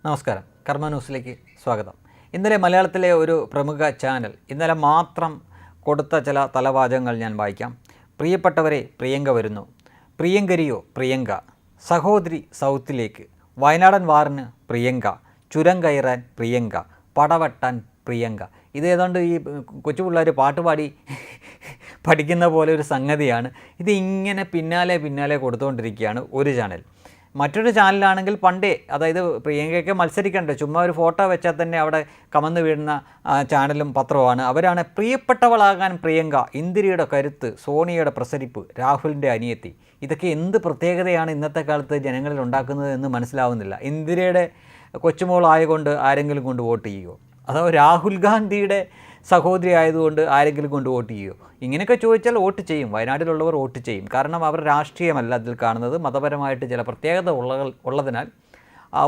നമസ്കാരം, കർമ്മ ന്യൂസിലേക്ക് സ്വാഗതം. ഇന്നലെ മലയാളത്തിലെ ഒരു പ്രമുഖ ചാനൽ ഇന്നലെ മാത്രം കൊടുത്ത ചില തലവാചകങ്ങൾ ഞാൻ വായിക്കാം. പ്രിയപ്പെട്ടവരെ, പ്രിയങ്ക വരുന്നു. പ്രിയങ്കരിയോ പ്രിയങ്ക, സഹോദരി സൗത്തിലേക്ക്, വയനാടൻ വാറിന് പ്രിയങ്ക, ചുരം കയറാൻ പ്രിയങ്ക, പടവട്ടാൻ പ്രിയങ്ക. ഇത് ഏതാണ്ട് ഈ കൊച്ചു പിള്ളേർ പാട്ടുപാടി പഠിക്കുന്ന പോലെ ഒരു സംഗതിയാണ്. ഇത് ഇങ്ങനെ പിന്നാലെ കൊടുത്തുകൊണ്ടിരിക്കുകയാണ് ഒരു ചാനൽ. മറ്റൊരു ചാനലാണെങ്കിൽ പണ്ടേ, അതായത് പ്രിയങ്കയ്ക്ക് മത്സരിക്കണ്ടേ, ചുമ്മാ ഒരു ഫോട്ടോ വെച്ചാൽ തന്നെ അവിടെ കമന്ന് വീഴുന്ന ചാനലും പത്രവുമാണ്. അവരാണ് പ്രിയപ്പെട്ടവളാകാൻ പ്രിയങ്ക, ഇന്ദിരയുടെ കരുത്ത്, സോണിയയുടെ പ്രസരിപ്പ്, രാഹുലിൻ്റെ അനിയത്തി. ഇതൊക്കെ എന്ത് പ്രത്യേകതയാണ് ഇന്നത്തെ കാലത്ത് ജനങ്ങളിൽ ഉണ്ടാക്കുന്നത് എന്ന് മനസ്സിലാവുന്നില്ല. ഇന്ദിരയുടെ കൊച്ചുമോളായതുകൊണ്ട് ആരെങ്കിലും കൊണ്ട് വോട്ട് ചെയ്യുമോ? അതോ രാഹുൽ ഗാന്ധിയുടെ സഹോദരി ആയതുകൊണ്ട് ആരെങ്കിലും കൊണ്ട് വോട്ട് ചെയ്യുമോ? ഇങ്ങനെയൊക്കെ ചോദിച്ചാൽ വോട്ട് ചെയ്യും. വയനാട്ടിലുള്ളവർ വോട്ട് ചെയ്യും. കാരണം അവർ രാഷ്ട്രീയമല്ല അതിൽ കാണുന്നത്, മതപരമായിട്ട് ചില പ്രത്യേകത ഉള്ളതിനാൽ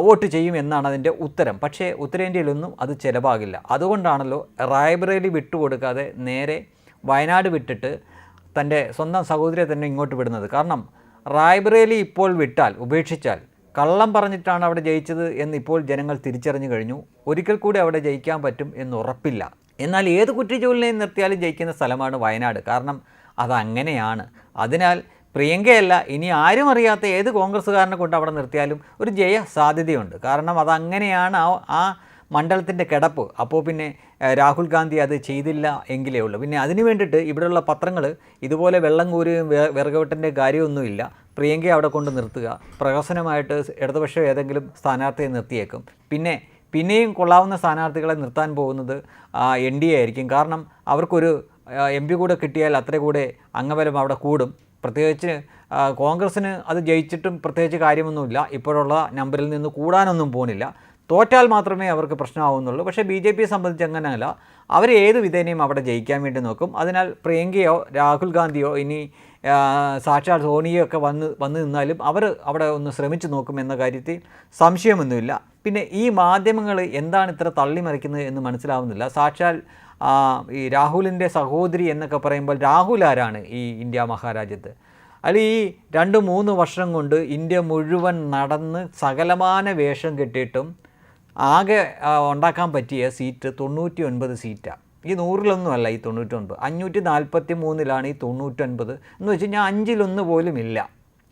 വോട്ട് ചെയ്യും എന്നാണ് അതിൻ്റെ ഉത്തരം. പക്ഷേ ഉത്തരേന്ത്യയിലൊന്നും അത് ചിലവാകില്ല. അതുകൊണ്ടാണല്ലോ റായ്ബറേലി വിട്ടുകൊടുക്കാതെ നേരെ വയനാട് വിട്ടിട്ട് തൻ്റെ സ്വന്തം സഹോദരിയെ തന്നെ ഇങ്ങോട്ട് വിടുന്നത്. കാരണം റായ്ബറേലി ഇപ്പോൾ വിട്ടാൽ, ഉപേക്ഷിച്ചാൽ, കള്ളം പറഞ്ഞിട്ടാണ് അവിടെ ജയിച്ചത് എന്ന് ഇപ്പോൾ ജനങ്ങൾ തിരിച്ചറിഞ്ഞു കഴിഞ്ഞു. ഒരിക്കൽ കൂടി അവിടെ ജയിക്കാൻ പറ്റും എന്നുറപ്പില്ല. എന്നാൽ ഏത് കുറ്റിച്ചൂലിനെയും നിർത്തിയാലും ജയിക്കുന്ന സ്ഥലമാണ് വയനാട്. കാരണം അതങ്ങനെയാണ്. അതിനാൽ പ്രിയങ്കയല്ല, ഇനി ആരും അറിയാത്ത ഏത് കോൺഗ്രസ്സുകാരനെ കൊണ്ട് അവിടെ നിർത്തിയാലും ഒരു ജയ സാധ്യതയുണ്ട്. കാരണം അതങ്ങനെയാണ് ആ മണ്ഡലത്തിൻ്റെ കിടപ്പ്. അപ്പോൾ പിന്നെ രാഹുൽ ഗാന്ധി അത് ചെയ്തില്ല എങ്കിലേ ഉള്ളൂ. പിന്നെ അതിന് വേണ്ടിയിട്ട് ഇവിടെയുള്ള പത്രങ്ങൾ ഇതുപോലെ വെള്ളം കോരുകയും വിറകവെട്ടിൻ്റെ കാര്യമൊന്നുമില്ല. പ്രിയങ്കയെ അവിടെ കൊണ്ട് നിർത്തുക, പ്രഹസനമായിട്ട് ഇടതുപക്ഷം ഏതെങ്കിലും സ്ഥാനാർത്ഥിയെ നിർത്തിയേക്കും. പിന്നെയും കൊള്ളാവുന്ന സ്ഥാനാർത്ഥികളെ നിർത്താൻ പോകുന്നത് NDA ആയിരിക്കും. കാരണം അവർക്കൊരു MP കൂടെ കിട്ടിയാൽ അത്ര കൂടെ അംഗബലം അവിടെ കൂടും. പ്രത്യേകിച്ച് കോൺഗ്രസ്സിന് അത് ജയിച്ചിട്ടും പ്രത്യേകിച്ച് കാര്യമൊന്നുമില്ല. ഇപ്പോഴുള്ള നമ്പറിൽ നിന്ന് കൂടാനൊന്നും പോകുന്നില്ല. തോറ്റാൽ മാത്രമേ അവർക്ക് പ്രശ്നമാവുന്നുള്ളൂ. പക്ഷേ BJPയെ സംബന്ധിച്ച് അങ്ങനെയല്ല. അവർ ഏത് വിധേനയും അവിടെ ജയിക്കാൻ വേണ്ടി നോക്കും. അതിനാൽ പ്രിയങ്കയോ രാഹുൽ ഗാന്ധിയോ ഇനി സാക്ഷാൽ സോണിയോ ഒക്കെ വന്ന് നിന്നാലും അവർ അവിടെ ഒന്ന് ശ്രമിച്ചു നോക്കും എന്ന കാര്യത്തിൽ സംശയമൊന്നുമില്ല. പിന്നെ ഈ മാധ്യമങ്ങൾ എന്താണ് ഇത്ര തള്ളിമറിക്കുന്നത് എന്ന് മനസ്സിലാവുന്നില്ല. സാക്ഷാൽ ഈ രാഹുലിൻ്റെ സഹോദരി എന്നൊക്കെ പറയുമ്പോൾ രാഹുൽ ആരാണ് ഈ ഇന്ത്യ മഹാരാജ്യത്ത്? അല്ല, ഈ 2-3 വർഷം കൊണ്ട് ഇന്ത്യ മുഴുവൻ നടന്ന് സകലമാന വേഷം കെട്ടിയിട്ടും ആകെ ഉണ്ടാക്കാൻ പറ്റിയ സീറ്റ് 99 സീറ്റാണ്. ഈ 100-ലൊന്നുമല്ല ഈ 99, 543-ലാണ് ഈ 99 എന്ന് വെച്ച് കഴിഞ്ഞാൽ 5-1 പോലും ഇല്ല.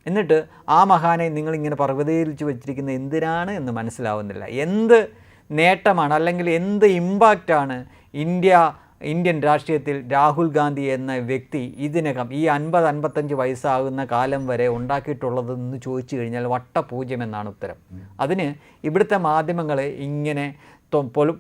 എന്നിട്ട് ആ മഹാനെ നിങ്ങളിങ്ങനെ പർവ്വതീകരിച്ച് വെച്ചിരിക്കുന്ന എന്തിനാണ് എന്ന് മനസ്സിലാവുന്നില്ല. എന്ത് നേട്ടമാണ് അല്ലെങ്കിൽ എന്ത് ഇമ്പാക്റ്റാണ് ഇന്ത്യൻ രാഷ്ട്രീയത്തിൽ രാഹുൽ ഗാന്ധി എന്ന വ്യക്തി ഇതിനകം ഈ 50-55 വയസ്സാകുന്ന കാലം വരെ ഉണ്ടാക്കിയിട്ടുള്ളതെന്ന് ചോദിച്ചു കഴിഞ്ഞാൽ വട്ടപൂജ്യമെന്നാണ് ഉത്തരം. അതിന് ഇവിടുത്തെ മാധ്യമങ്ങളെ ഇങ്ങനെ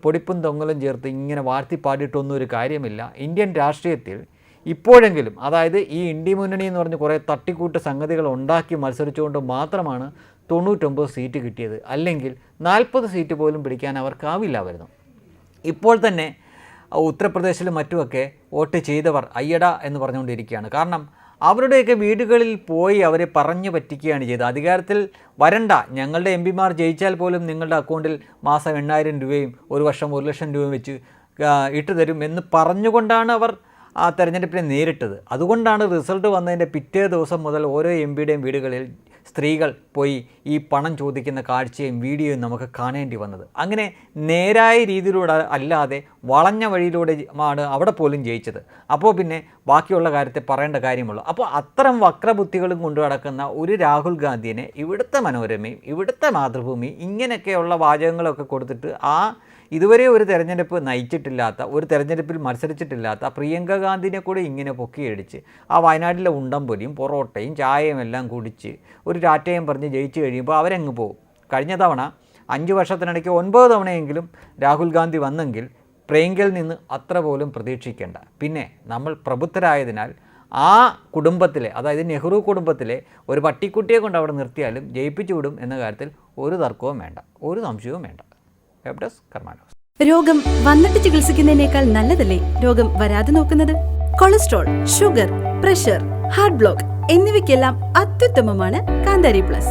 പൊടിപ്പും തൊങ്ങലും ചേർത്ത് ഇങ്ങനെ വാഴ്ത്തിപ്പാടിയിട്ടൊന്നും ഒരു കാര്യമില്ല. ഇന്ത്യൻ രാഷ്ട്രീയത്തിൽ ഇപ്പോഴെങ്കിലും, അതായത് ഈ ഇന്ത്യ മുന്നണി എന്ന് പറഞ്ഞ് കുറേ തട്ടിക്കൂട്ട് സംഗതികൾ ഉണ്ടാക്കി മത്സരിച്ചുകൊണ്ട് മാത്രമാണ് 99 സീറ്റ് കിട്ടിയത്. അല്ലെങ്കിൽ 40 സീറ്റ് പോലും പിടിക്കാൻ അവർക്കാവില്ലായിരുന്നു. ഇപ്പോൾ തന്നെ ഉത്തർപ്രദേശിലും മറ്റുമൊക്കെ വോട്ട് ചെയ്തവർ അയ്യട എന്ന് പറഞ്ഞുകൊണ്ടിരിക്കുകയാണ്. കാരണം അവരുടെയൊക്കെ വീടുകളിൽ പോയി അവരെ പറഞ്ഞു പറ്റിക്കുകയാണ് ചെയ്തത്. അധികാരത്തിൽ വരണ്ട, ഞങ്ങളുടെ MP-മാർ ജയിച്ചാൽ പോലും നിങ്ങളുടെ അക്കൗണ്ടിൽ മാസം 8,000 രൂപയും ഒരു വർഷം 1 ലക്ഷം രൂപയും വെച്ച് ഇട്ടു തരും എന്ന് പറഞ്ഞുകൊണ്ടാണ് അവർ ആ തെരഞ്ഞെടുപ്പിനെ നേരിട്ടത്. അതുകൊണ്ടാണ് റിസൾട്ട് വന്നതിൻ്റെ പിറ്റേ ദിവസം മുതൽ ഓരോ MP-യുടെയും വീടുകളിൽ സ്ത്രീകൾ പോയി ഈ പണം ചോദിക്കുന്ന കാഴ്ചയും വീഡിയോയും നമുക്ക് കാണേണ്ടി വന്നത്. അങ്ങനെ നേരായ രീതിയിലൂടെ അല്ലാതെ വളഞ്ഞ വഴിയിലൂടെ ആണ് അവിടെ പോലും ജയിച്ചത്. അപ്പോൾ പിന്നെ ബാക്കിയുള്ള കാര്യത്തെ പറയേണ്ട കാര്യമുള്ളൂ. അപ്പോൾ അത്തരം വക്രബുദ്ധികളും കൊണ്ടു നടക്കുന്ന ഒരു രാഹുൽ ഗാന്ധിയെ ഇവിടുത്തെ മനോരമയും ഇവിടുത്തെ മാതൃഭൂമി ഇങ്ങനെയൊക്കെയുള്ള വാചകങ്ങളൊക്കെ കൊടുത്തിട്ട് ഇതുവരെ ഒരു തെരഞ്ഞെടുപ്പ് നയിച്ചിട്ടില്ലാത്ത, ഒരു തെരഞ്ഞെടുപ്പിൽ മത്സരിച്ചിട്ടില്ലാത്ത പ്രിയങ്ക ഗാന്ധിനെ കൂടെ ഇങ്ങനെ പൊക്കിയടിച്ച് ആ വയനാട്ടിലെ ഉണ്ടംപൊരിയും പൊറോട്ടയും ചായയും എല്ലാം കുടിച്ച് ഒരു ടാറ്റയും പറഞ്ഞ് ജയിച്ചു കഴിയുമ്പോൾ അവരങ്ങ് പോകും. കഴിഞ്ഞ തവണ 5 വർഷത്തിനിടയ്ക്ക് 9 തവണയെങ്കിലും രാഹുൽ ഗാന്ധി വന്നെങ്കിൽ പ്രിയങ്കയിൽ നിന്ന് അത്ര പോലും പ്രതീക്ഷിക്കേണ്ട. പിന്നെ നമ്മൾ പ്രബുദ്ധരായതിനാൽ ആ കുടുംബത്തിലെ, അതായത് നെഹ്റു കുടുംബത്തിലെ ഒരു പട്ടിക്കുട്ടിയെ കൊണ്ട് അവിടെ നിർത്തിയാലും ജയിപ്പിച്ചു വിടും എന്ന കാര്യത്തിൽ ഒരു തർക്കവും വേണ്ട, ഒരു സംശയവും വേണ്ട. രോഗം വന്നിട്ട് ചികിത്സിക്കുന്നതിനേക്കാൾ നല്ലതല്ലേ രോഗം വരാതെ നോക്കുന്നത്? Cholesterol, sugar, pressure, heart block എന്നിവയ്ക്കെല്ലാം അത്യുത്തമമാണ് കാന്താരി പ്ലസ്.